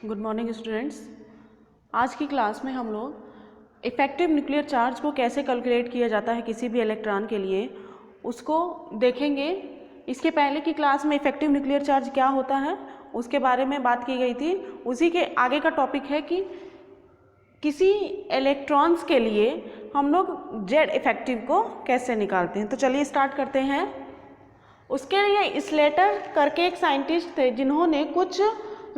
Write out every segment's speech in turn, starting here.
Good morning students. आज की class में हम लोग इफ़ेक्टिव न्यूक्लियर चार्ज को कैसे कैलकुलेट किया जाता है किसी भी इलेक्ट्रॉन के लिए उसको देखेंगे। इसके पहले की क्लास में इफ़ेक्टिव न्यूक्लियर चार्ज क्या होता है उसके बारे में बात की गई थी। उसी के आगे का टॉपिक है कि किसी इलेक्ट्रॉन्स के लिए हम लोग जेड इफ़ेक्टिव को कैसे निकालते हैं। तो चलिए स्टार्ट करते हैं। उसके लिए स्लेटर करके एक साइंटिस्ट थे जिन्होंने कुछ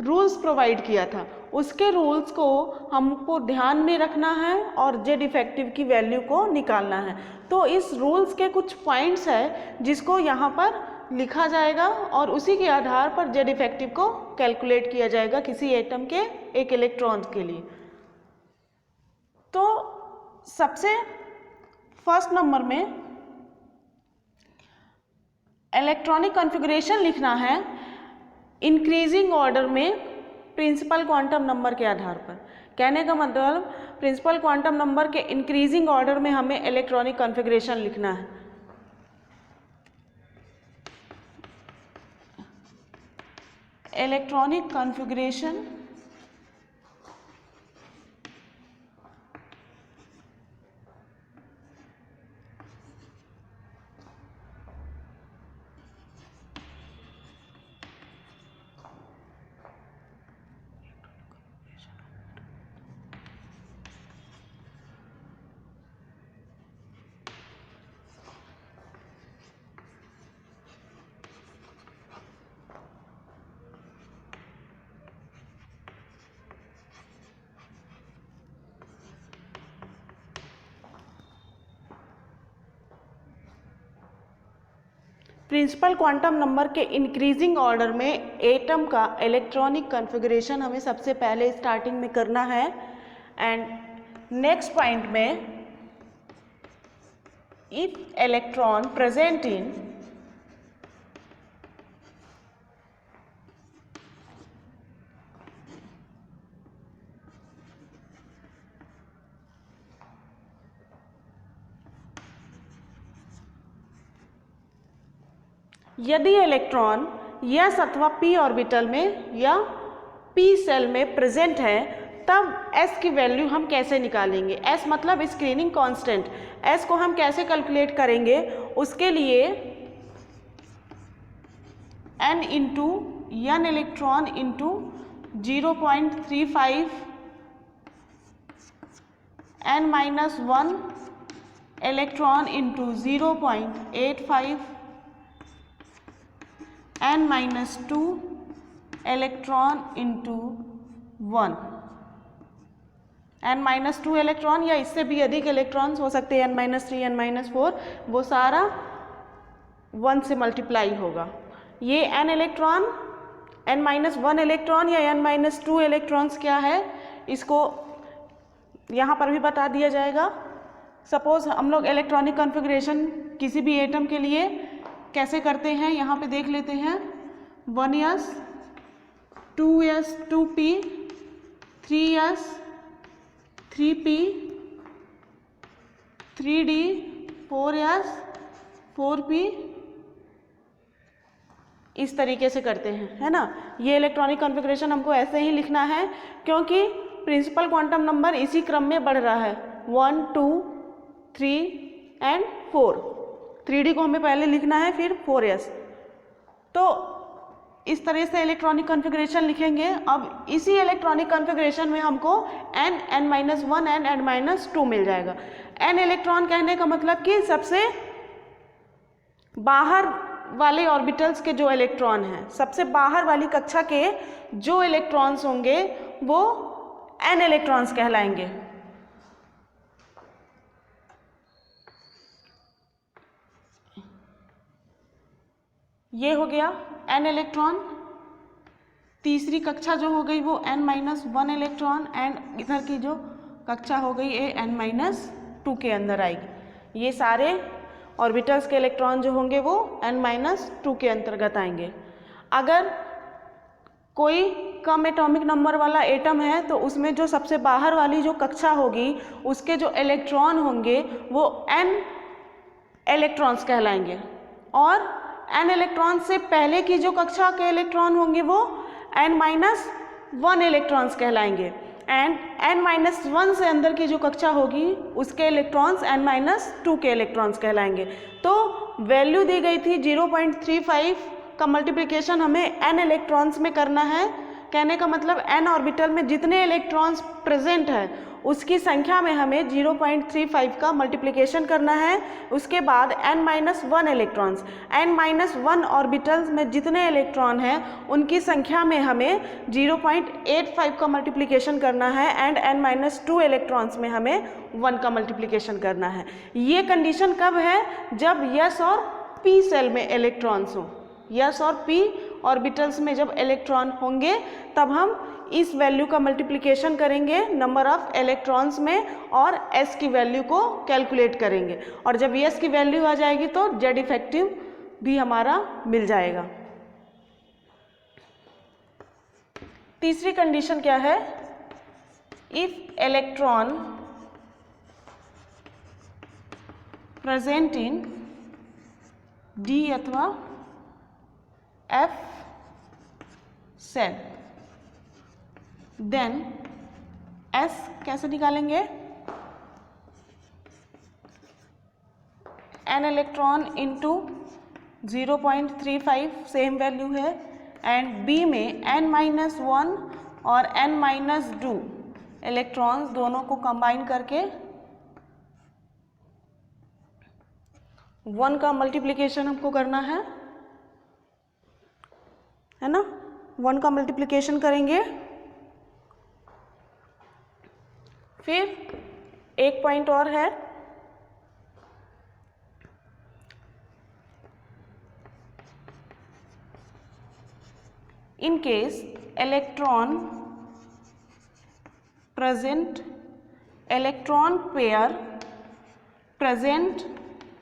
रूल्स प्रोवाइड किया था। उसके रूल्स को हमको ध्यान में रखना है और जेड इफ़ेक्टिव की वैल्यू को निकालना है। तो इस रूल्स के कुछ पॉइंट्स है जिसको यहाँ पर लिखा जाएगा और उसी के आधार पर जेड इफ़ेक्टिव को कैलकुलेट किया जाएगा किसी एटम के एक इलेक्ट्रॉन के लिए। तो सबसे फर्स्ट नंबर में इलेक्ट्रॉनिक कॉन्फ़िगरेशन लिखना है इंक्रीजिंग ऑर्डर में प्रिंसिपल क्वांटम नंबर के आधार पर। कहने का मतलब प्रिंसिपल क्वांटम नंबर के इंक्रीजिंग ऑर्डर में हमें इलेक्ट्रॉनिक कॉन्फ़िगरेशन लिखना है। Electronic configuration principal quantum number के इंक्रीजिंग ऑर्डर में एटम का इलेक्ट्रॉनिक कॉन्फ़िगरेशन हमें सबसे पहले स्टार्टिंग में करना है। एंड नेक्स्ट पॉइंट में इफ इलेक्ट्रॉन प्रेजेंट इन यदि इलेक्ट्रॉन यस अथवा पी ऑर्बिटल में या पी सेल में प्रेजेंट है तब एस की वैल्यू हम कैसे निकालेंगे। एस मतलब स्क्रीनिंग कांस्टेंट। एस को हम कैसे कैलकुलेट करेंगे उसके लिए n into n electron into 0.35 n minus 1 electron into 0.85 n minus 2 electron into 1। n minus 2 electron या इससे भी अधिक इलेक्ट्रॉन्स हो सकते हैं, n माइनस 3 n माइनस 4, वो सारा 1 से मल्टीप्लाई होगा। ये n electron n minus 1 electron या n माइनस 2 इलेक्ट्रॉन्स क्या है इसको यहाँ पर भी बता दिया जाएगा। सपोज हम लोग इलेक्ट्रॉनिक कॉन्फ़िगरेशन किसी भी एटम के लिए कैसे करते हैं यहाँ पे देख लेते हैं। 1s 2s 2p 3s 3p 3d 4s 4p इस तरीके से करते हैं, है ना। ये इलेक्ट्रॉनिक कॉन्फ़िगरेशन हमको ऐसे ही लिखना है क्योंकि प्रिंसिपल क्वांटम नंबर इसी क्रम में बढ़ रहा है 1 2 3 एंड 4। 3D को हमें पहले लिखना है फिर 4s। तो इस तरह से इलेक्ट्रॉनिक कॉन्फ़िगरेशन लिखेंगे। अब इसी इलेक्ट्रॉनिक कॉन्फ़िगरेशन में हमको n माइनस 1 n माइनस 2 मिल जाएगा। n इलेक्ट्रॉन कहने का मतलब कि सबसे बाहर वाले ऑर्बिटल्स के जो इलेक्ट्रॉन हैं, सबसे बाहर वाली कक्षा के जो इलेक्ट्रॉन्स होंगे वो n इलेक्ट्रॉन्स कहलाएंगे। ये हो गया n इलेक्ट्रॉन। तीसरी कक्षा जो हो गई वो n माइनस 1 इलेक्ट्रॉन एंड इधर की जो कक्षा हो गई ये n माइनस 2 के अंदर आएगी। ये सारे ऑर्बिटल्स के इलेक्ट्रॉन जो होंगे वो n माइनस 2 के अंतर्गत आएंगे। अगर कोई कम एटॉमिक नंबर वाला एटम है तो उसमें जो सबसे बाहर वाली जो कक्षा होगी उसके जो इलेक्ट्रॉन होंगे वो n इलेक्ट्रॉन्स कहलाएंगे और n इलेक्ट्रॉन से पहले की जो कक्षा के इलेक्ट्रॉन होंगे वो n माइनस 1 इलेक्ट्रॉन्स कहलाएंगे एंड n-1 से अंदर की जो कक्षा होगी उसके इलेक्ट्रॉन्स n-2 के इलेक्ट्रॉन्स कहलाएंगे। तो वैल्यू दी गई थी 0.35 का मल्टीप्लिकेशन हमें n इलेक्ट्रॉन्स में करना है। कहने का मतलब n ऑर्बिटल में जितने इलेक्ट्रॉन्स प्रेजेंट है उसकी संख्या में हमें 0.35 का मल्टीप्लिकेशन करना है। उसके बाद n-1 इलेक्ट्रॉन्स, n-1 ऑर्बिटल्स में जितने इलेक्ट्रॉन हैं उनकी संख्या में हमें 0.85 का मल्टीप्लिकेशन करना है एंड n-2 इलेक्ट्रॉन्स में हमें 1 का मल्टीप्लिकेशन करना है। ये कंडीशन कब है? जब यस और p सेल में इलेक्ट्रॉन्स हो, यस और p ऑर्बिटल्स में जब इलेक्ट्रॉन होंगे तब हम इस वैल्यू का मल्टीप्लिकेशन करेंगे नंबर ऑफ इलेक्ट्रॉन्स में और s की वैल्यू को कैलकुलेट करेंगे और जब s की वैल्यू आ जाएगी तो z इफेक्टिव भी हमारा मिल जाएगा। तीसरी कंडीशन क्या है? If electron present in d अथवा f सेल देन S कैसे निकालेंगे? n electron into 0.35 same value है एंड B में n-1 और n-2 इलेक्ट्रॉन्स दोनों को कंबाइन करके 1 का मल्टीप्लिकेशन हमको करना है ना? 1 का मल्टीप्लिकेशन करेंगे। फिर एक पॉइंट और है, in case electron present, electron pair present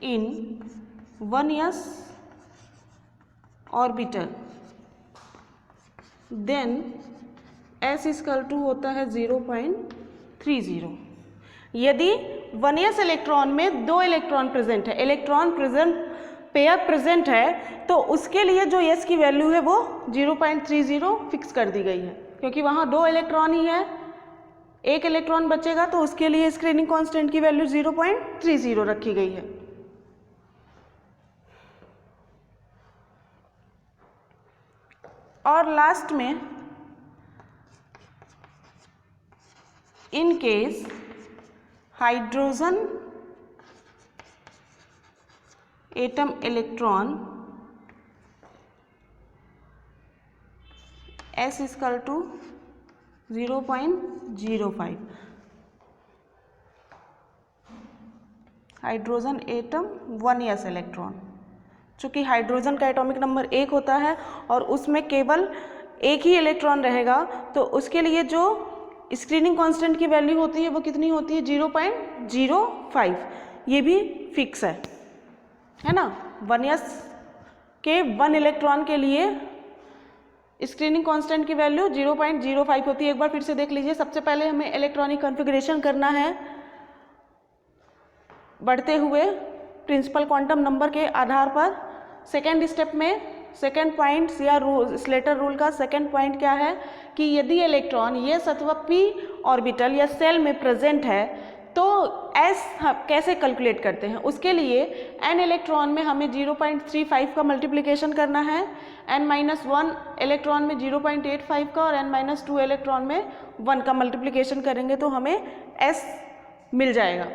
in 1s orbital then S equal to होता है 0.30। यदि 1s इलेक्ट्रॉन में 2 इलेक्ट्रॉन प्रेजेंट है, इलेक्ट्रॉन प्रेजेंट पेयर प्रेजेंट है, तो उसके लिए जो S की वैल्यू है वो 0.30 फिक्स कर दी गई है क्योंकि वहाँ 2 इलेक्ट्रॉन ही है, एक इलेक्ट्रॉन बचेगा तो उसके लिए स्क्रीनिंग कांस्टेंट की वैल्यू 0.30 रखी गई है। और लास्ट में in case hydrogen atom electron S equal to 0.05, hydrogen atom 1s electron, चूँकि हाइड्रोजन का एटॉमिक नंबर 1 होता है और उसमें केवल एक ही इलेक्ट्रॉन रहेगा तो उसके लिए जो स्क्रीनिंग कांस्टेंट की वैल्यू होती है वो कितनी होती है? 0.05। ये भी फिक्स है ना? 1s के 1 इलेक्ट्रॉन के लिए स्क्रीनिंग कांस्टेंट की वैल्यू 0.05 होती है। एक बार फिर से देख लीजिए, सबसे पहले हमें इलेक्ट्रॉनिक कॉन्फ़िगरेशन करना है बढ़ते हुए प्रिंसिपल क्वांटम नंबर के आधार पर। सेकेंड स्टेप में सेकेंड पॉइंट या स्लेटर रूल का सेकेंड पॉइंट क्या है कि यदि इलेक्ट्रॉन यस अथवा p ऑर्बिटल या सेल में प्रेजेंट है तो S कैसे कैलकुलेट करते हैं? उसके लिए n इलेक्ट्रॉन में हमें 0.35 का मल्टीप्लिकेशन करना है, n-1 इलेक्ट्रॉन में 0.85 का और n-2 इलेक्ट्रॉन में 1 का मल्टीप्लिकेशन करेंगे तो हमें S मिल जाएगा।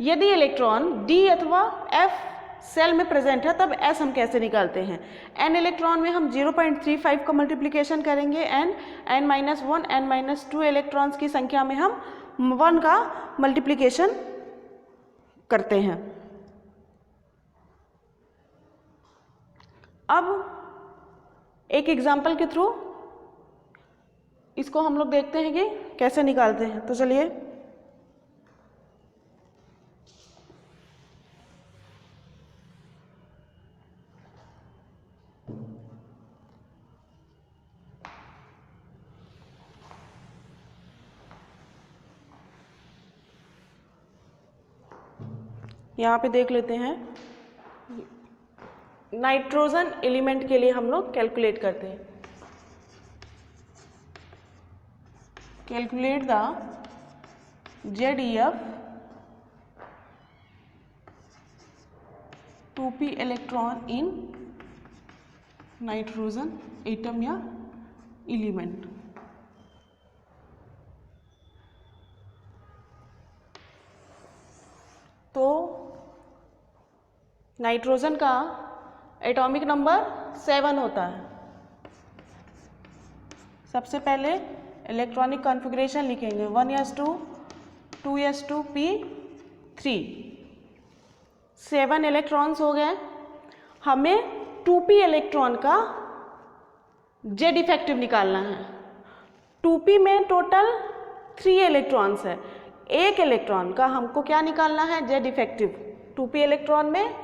यदि इलेक्ट्रॉन D अथवा F सेल में प्रेजेंट है तब S हम कैसे निकालते हैं? n इलेक्ट्रॉन में हम 0.35 का मल्टीप्लिकेशन करेंगे एंड n-1 n-2 इलेक्ट्रॉन्स की संख्या में हम 1 का मल्टीप्लिकेशन करते हैं। अब एक एग्जाम्पल के थ्रू इसको हम लोग देखते हैं कि कैसे निकालते हैं। तो चलिए यहाँ पे देख लेते हैं। नाइट्रोजन एलिमेंट के लिए हम लोग कैलकुलेट करते हैं। Calculate the ZEF 2p electron in nitrogen atom या एलिमेंट। तो नाइट्रोजन का एटॉमिक नंबर 7 होता है। सबसे पहले इलेक्ट्रॉनिक कॉन्फ़िगरेशन लिखेंगे 1s2 2s2 p3, 7 इलेक्ट्रॉन्स हो गए। हमें 2p इलेक्ट्रॉन का जेड इफेक्टिव निकालना है। 2p में टोटल 3 इलेक्ट्रॉन्स है, एक इलेक्ट्रॉन का हमको क्या निकालना है, जेड इफेक्टिव। 2p इलेक्ट्रॉन में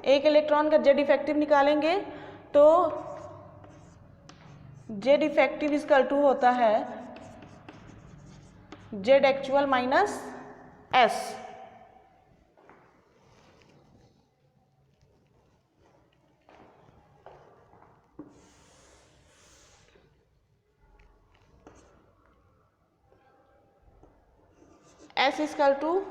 एक इलेक्ट्रॉन का जेड इफेक्टिव निकालेंगे तो जेड इफेक्टिव इक्वल टू होता है Z actual minus S. S equal to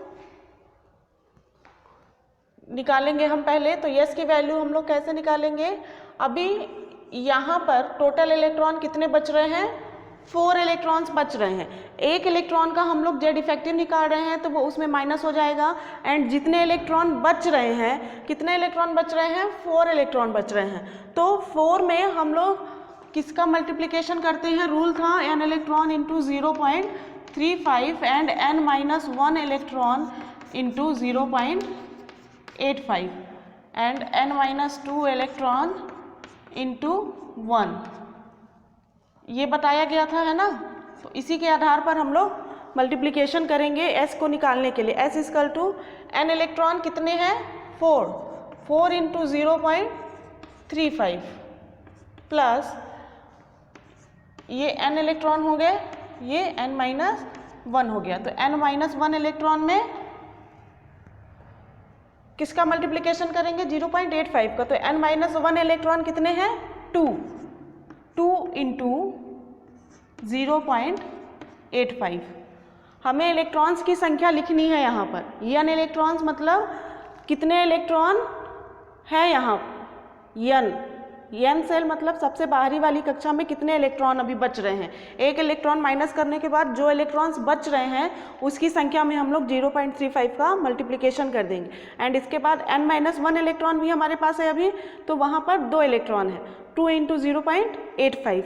निकालेंगे हम पहले, तो यस की वैल्यू हम लोग कैसे निकालेंगे। अभी यहाँ पर टोटल इलेक्ट्रॉन कितने बच रहे हैं, 4 इलेक्ट्रॉन्स बच रहे हैं। एक इलेक्ट्रॉन का हम लोग जेड इफेक्टिव निकाल रहे हैं तो वो उसमें माइनस हो जाएगा। एंड जितने इलेक्ट्रॉन बच रहे हैं, कितने इलेक्ट्रॉन बच रहे हैं, 4 इलेक्ट्रॉन बच रहे हैं। तो 4 में हम लोग किसका मल्टीप्लिकेशन करते हैं, रूल था n electron into 0.35 and n minus 1 electron into 0.85 and n minus 2 electron into 1, ये बताया गया था, है ना। तो इसी के आधार पर हम लोग मल्टीप्लिकेशन करेंगे s को निकालने के लिए। s equal to n electron कितने हैं, 4 इंटू 0.35 प्लस ये n इलेक्ट्रॉन हो गए, ये n माइनस 1 हो गया। तो n माइनस 1 इलेक्ट्रॉन में किसका मल्टीप्लिकेशन करेंगे, 0.85 का। तो n माइनस 1 इलेक्ट्रॉन कितने हैं, 2 इंटू 0.85। हमें इलेक्ट्रॉन्स की संख्या लिखनी है यहाँ पर। n इलेक्ट्रॉन्स मतलब कितने इलेक्ट्रॉन है यहाँ, n सेल मतलब सबसे बाहरी वाली कक्षा में कितने इलेक्ट्रॉन अभी बच रहे हैं। एक इलेक्ट्रॉन माइनस करने के बाद जो इलेक्ट्रॉन्स बच रहे हैं उसकी संख्या में हम लोग 0.35 का मल्टीप्लिकेशन कर देंगे। एंड इसके बाद n माइनस 1 इलेक्ट्रॉन भी हमारे पास है अभी, तो वहाँ पर 2 इलेक्ट्रॉन है, 2 into 0.85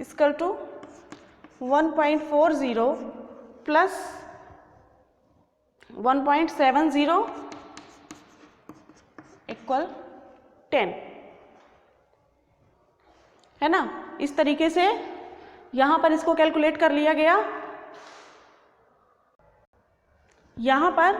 equal to 1.40 plus 1.70 equal 10, है ना। इस तरीके से यहाँ पर इसको कैलकुलेट कर लिया गया। यहाँ पर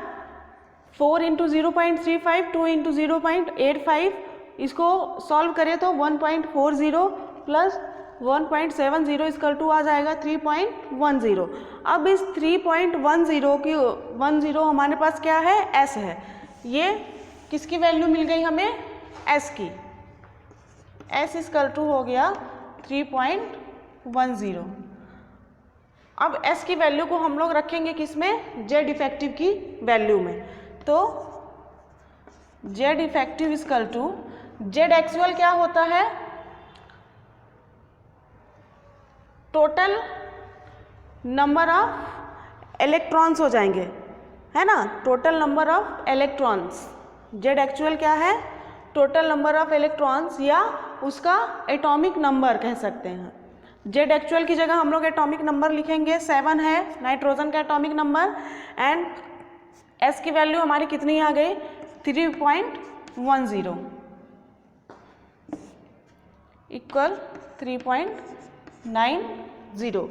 4 इंटू 0.35, 2 इंटू 0.85, इसको सॉल्व करें तो 1.40 प्लस 1.70 इक्वल टू आ जाएगा 3.10। अब इस 3.10 की 10 हमारे पास क्या है, s है। ये किसकी वैल्यू मिल गई हमें, s की। s इक्वल टू हो गया 3.10। अब s की वैल्यू को हम लोग रखेंगे किसमें, z इफेक्टिव की वैल्यू में। तो z effective equal to z actual क्या होता है, टोटल नंबर ऑफ इलेक्ट्रॉन्स हो जाएंगे, है ना। Total number of electrons, z actual क्या है, टोटल नंबर ऑफ इलेक्ट्रॉन्स या उसका एटॉमिक नंबर कह सकते हैं। जेड एक्चुअल की जगह हम लोग एटॉमिक नंबर लिखेंगे, 7 है नाइट्रोजन का एटॉमिक नंबर। एंड एस की वैल्यू हमारी कितनी आ गई, 3.10 इक्वल 3.90।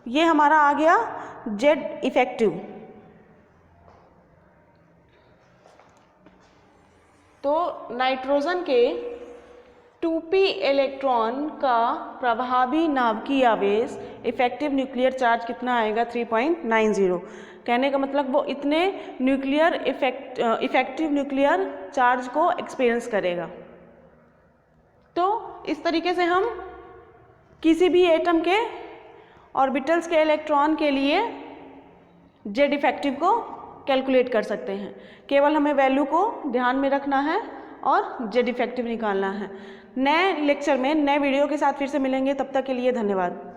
ये हमारा आ गया जेड इफेक्टिव। तो नाइट्रोजन के 2p इलेक्ट्रॉन का प्रभावी नाभिकीय आवेश इफेक्टिव न्यूक्लियर चार्ज कितना आएगा, 3.90। कहने का मतलब वो इतने न्यूक्लियर इफेक्टिव न्यूक्लियर चार्ज को एक्सपीरियंस करेगा। तो इस तरीके से हम किसी भी एटम के ऑर्बिटल्स के इलेक्ट्रॉन के लिए जेड इफेक्टिव को कैलकुलेट कर सकते हैं। केवल हमें वैल्यू को ध्यान में रखना है और जेड इफेक्टिव निकालना है। नए लेक्चर में नए वीडियो के साथ फिर से मिलेंगे, तब तक के लिए धन्यवाद।